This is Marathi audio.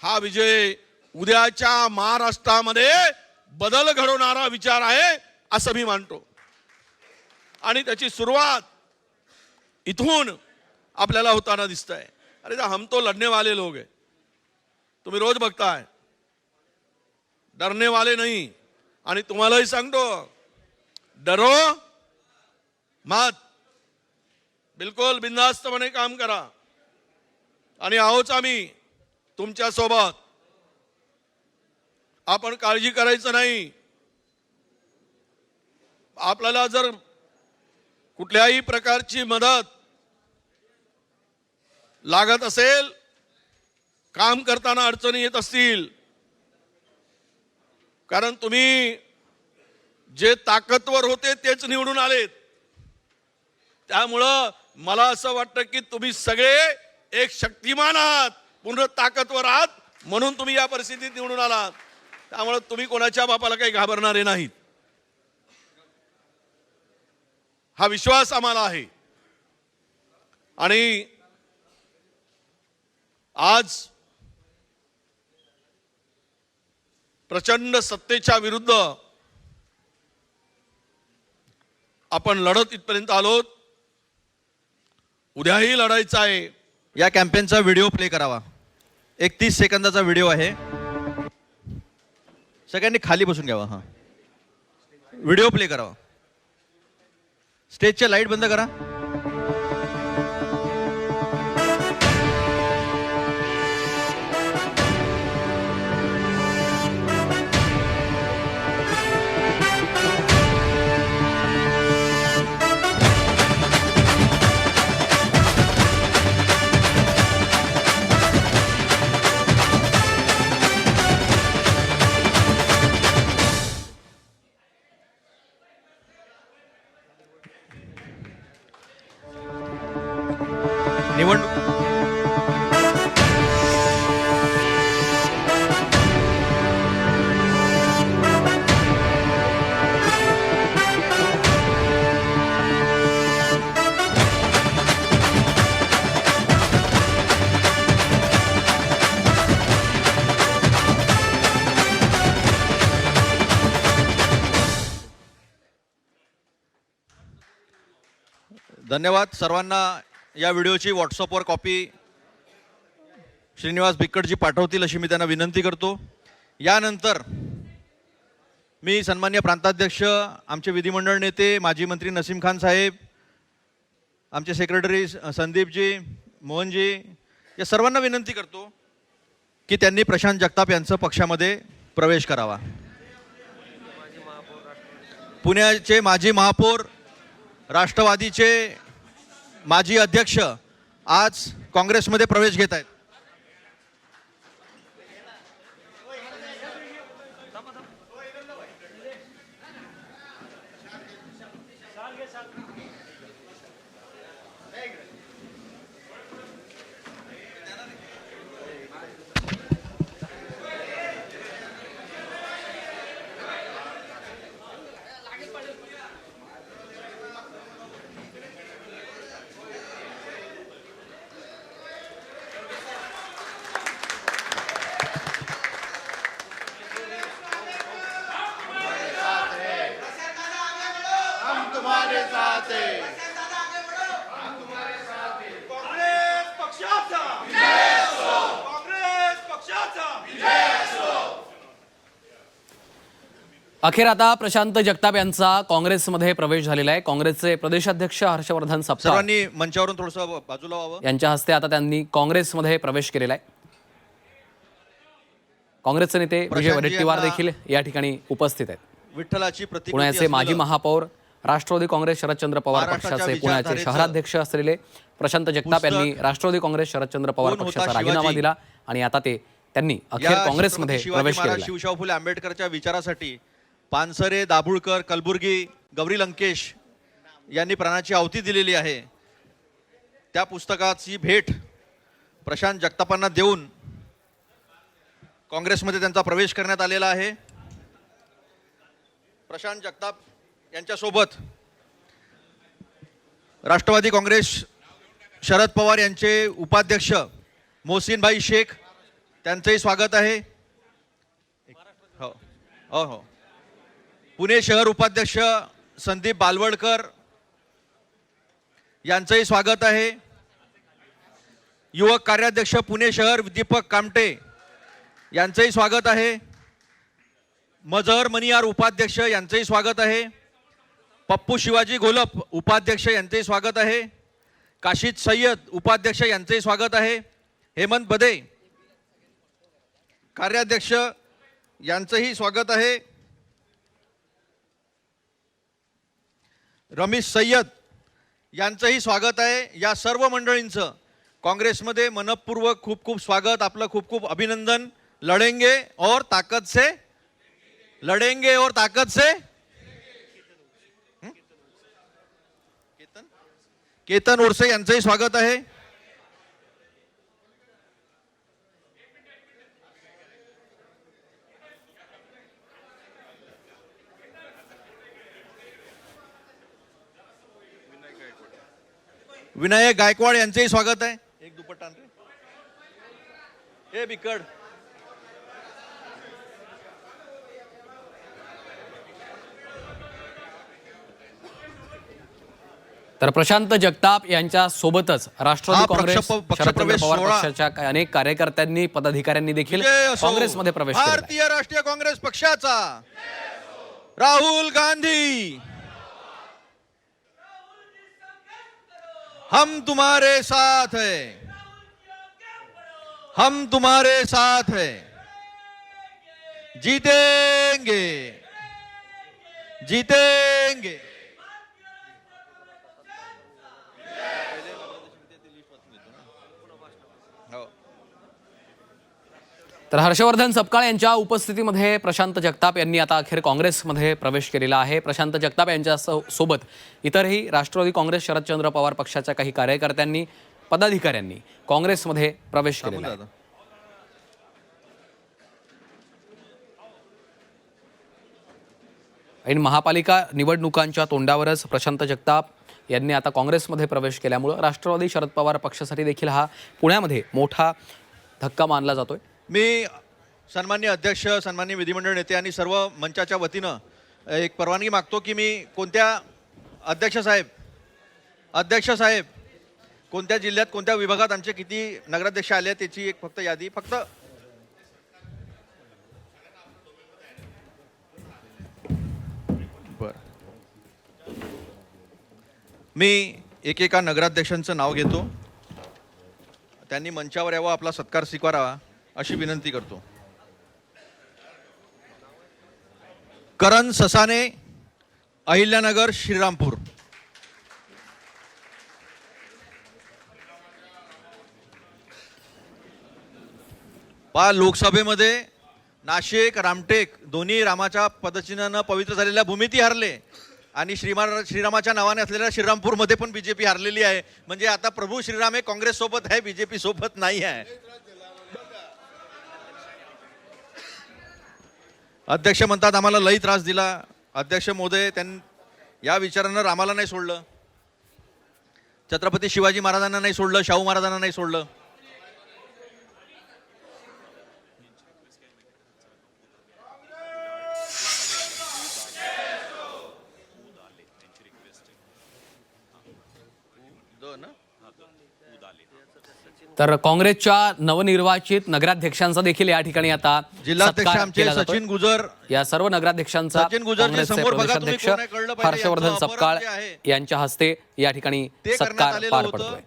हा विजय उद्याच्या महाराष्ट्रामध्ये बदल घडवणारा विचार आहे असं मी मानतो आणि त्याची सुरुवात इथून आपल्याला होताना दिसतंय। अरे हम तो लढने वाले लोग हैं, तुम्ही रोज बघताय, डरने वाले नहीं। आणि तुम्हालाही सांगतो, डरो मत, बिलकुल बिनधास्तपणे काम करा आणि आहोत आम्ही तुमच्या सोबत। आपण काळजी करायचं नाही। आपल्याला जर कुठल्याही प्रकारची मदत लागत असेल, काम करताना अडचणी येत असतील, कारण तुम्ही जे ताकदवर होते तेच निवडून आलेत, त्यामुळं मला असं वाटतं की तुम्ही सगळे एक शक्तिमान आहात, पूर्ण ताकदवर आहात, म्हणून तुम्ही या परिस्थितीत निवडून आलात। त्यामुळे तुम्ही कोणाच्या बापाला काही घाबरणारे नाहीत, हा विश्वास आम्हाला आहे। आणि आज प्रचंड सत्तेच्या विरुद्ध आपण लढत इथपर्यंत आलोत, उद्याही लढायचं आहे। या कॅम्पेनचा व्हिडिओ प्ले करावा। एक 30 सेकंदाचा व्हिडिओ आहे, सगळ्यांनी खाली बसून घ्यावा। हा व्हिडिओ प्ले करावा। स्टेजच्या लाईट बंद करा। निवडणूक धन्यवाद सर्वांना। या व्हिडिओची व्हॉट्सअपवर कॉपी श्रीनिवास बिक्कडजी पाठवतील अशी मी त्यांना विनंती करतो। यानंतर मी सन्माननीय प्रांताध्यक्ष, आमचे विधिमंडळ नेते, माजी मंत्री नसीम खान साहेब, आमचे सेक्रेटरी संदीपजी, मोहनजी, या सर्वांना विनंती करतो की त्यांनी प्रशांत जगताप यांचं पक्षामध्ये प्रवेश करावा। पुण्याचे माजी महापौर, राष्ट्रवादीचे माजी अध्यक्ष आज काँग्रेसमध्ये प्रवेश घेत आहेत। अखेर आता प्रशांत जगताप यांचा काँग्रेसमध्ये प्रवेश झालेला आहे। काँग्रेसचे प्रदेशाध्यक्ष हर्षवर्धन सपकाळ सर्वांनी मंचावरून थोडंसं बाजूला व्हावं। यांच्या हस्ते आता त्यांनी काँग्रेसमध्ये प्रवेश केलेला आहे। काँग्रेसचे नेते विजय वडेट्टीवार देखील या ठिकाणी उपस्थित आहेत। विठ्ठलाची प्रतिकृती पुण्याचे माजी महापौर, राष्ट्रवादी काँग्रेस शरदचंद्र पवार पक्षाचे पुण्याचे शहराध्यक्ष असलेले प्रशांत जगताप यांनी राष्ट्रवादी काँग्रेस शरदचंद्र पवार पक्षाचा राजीनामा दिला आणि आता त्यांनी अखेर काँग्रेसमध्ये प्रवेश केला। शिवशाहू फुले आंबेडकरच्या विचारासाठी पानसरे, दाभोळकर, कलबुर्गी, गौरी लंकेश यांनी प्राणाची आहुती दिलेली आहे। त्या पुस्तकाची भेट प्रशांत जगतापांना देऊन काँग्रेसमध्ये त्यांचा प्रवेश करण्यात आलेला आहे। प्रशांत जगताप यांच्यासोबत राष्ट्रवादी काँग्रेस शरद पवार यांचे उपाध्यक्ष मोहसिनभाई शेख, त्यांचंही स्वागत आहे. हो हो हो. पुणे शहर उपाध्यक्ष संदीप बालवडकर यांचंही स्वागत आहे. युवक कार्याध्यक्ष पुणे शहर दीपक कामटे यांचंही स्वागत आहे. मजहर मनियार उपाध्यक्ष यांचंही स्वागत आहे. पप्पू शिवाजी घोलप उपाध्यक्ष यांचंही स्वागत आहे. काशिद सय्यद उपाध्यक्ष यांचंही स्वागत आहे. हेमंत बदे कार्याध्यक्ष यांचंही स्वागत आहे. रमीश सय्यद यांचंही स्वागत आहे. या सर्व मंडळींचं काँग्रेसमध्ये मनपूर्वक खूप खूप स्वागत, आपलं खूप खूप अभिनंदन. लढेंगे और ताकत से, लढेंगे और ताकत से. केतन ओरसे यांचंही स्वागत आहे. विनायक गायकवाड यांचंही स्वागत आहे. एक दुपट्टा हे बिकड. तर प्रशांत जगताप यांच्या सोबतच राष्ट्रवादी हा काँग्रेस पक्षप्रवेश शरदचंद्र पवार सोहळा. पक्षाच्या अनेक कार्यकर्त्यांनी पदाधिकाऱ्यांनी देखील विजय असो. काँग्रेसमध्ये प्रवेश केला. भारतीय राष्ट्रीय काँग्रेस पक्षाचा राहुल गांधी, हम तुम्हारे साथ है, हम तुम्हारे साथ है, जीतेंगे जीतेंगे. तर हर्षवर्धन सपकाळ यांच्या उपस्थितीमध्ये प्रशांत जगताप यांनी आता अखेर काँग्रेसमध्ये प्रवेश केलेला आहे. प्रशांत जगताप यांच्या सोबत इतरही राष्ट्रवादी काँग्रेस शरदचंद्र पवार पक्षाच्या काही कार्यकर्त्यांनी पदाधिकाऱ्यांनी काँग्रेसमध्ये प्रवेश केलेला आहे. आणि महापालिका निवडणुकांच्या तोंडावरच प्रशांत जगताप यांनी आता काँग्रेसमध्ये प्रवेश केल्यामुळं राष्ट्रवादी शरद पवार पक्षासाठी देखील हा पुण्यामध्ये मोठा धक्का मानला जातोय. मी सन्माननीय अध्यक्ष, सन्माननीय विधिमंडळ नेते आणि सर्व मंचाच्या वतीनं एक परवानगी मागतो की मी कोणत्या अध्यक्ष साहेब कोणत्या जिल्ह्यात कोणत्या विभागात आमचे किती नगराध्यक्ष आले त्याची एक फक्त यादी. फक्त बर, मी एकेका नगराध्यक्षांचं नाव घेतो. त्यांनी मंचावर यावं, आपला सत्कार स्वीकारावा अशी विनंती करतो. करण ससाने, अहिल्यानगर, श्रीरामपूर. लोकसभेमध्ये नाशिक रामटेक दोन्ही रामाच्या पदचिन्हानं पवित्र झालेल्या भूमिती हारले आणि श्रीरामाच्या नावाने असलेल्या श्रीरामपूरमध्ये पण बीजेपी हारलेली आहे. म्हणजे आता प्रभू श्रीराम हे काँग्रेस सोबत आहे, बीजेपी सोबत नाही आहे. अध्यक्ष म्हणतात आम्हाला लई त्रास दिला. अध्यक्ष महोदय, त्यांनी या विचारानं रामाला नाही सोडलं, छत्रपती शिवाजी महाराजांना नाही सोडलं, शाहू महाराजांना नाही सोडलं. तर काँग्रेसच्या नवनिर्वाचित नगराध्यक्षांचा देखील या ठिकाणी आता जिल्हाध्यक्ष सत्कार आमचे केला जातोय. सचिन गुजर, या सर्व नगराध्यक्षांचा सचिन गुजरजी काँग्रेसचे समोर बघा, तुम्ही प्रदेशाध्यक्ष कोण आहे कळलं पाहिजे. हर्षवर्धन यांचं अपहरण सपकाळ जे आहे, यांच्या हस्ते या ठिकाणी ते करण्यात सत्कार आलेलं पार होतं. पडतोय.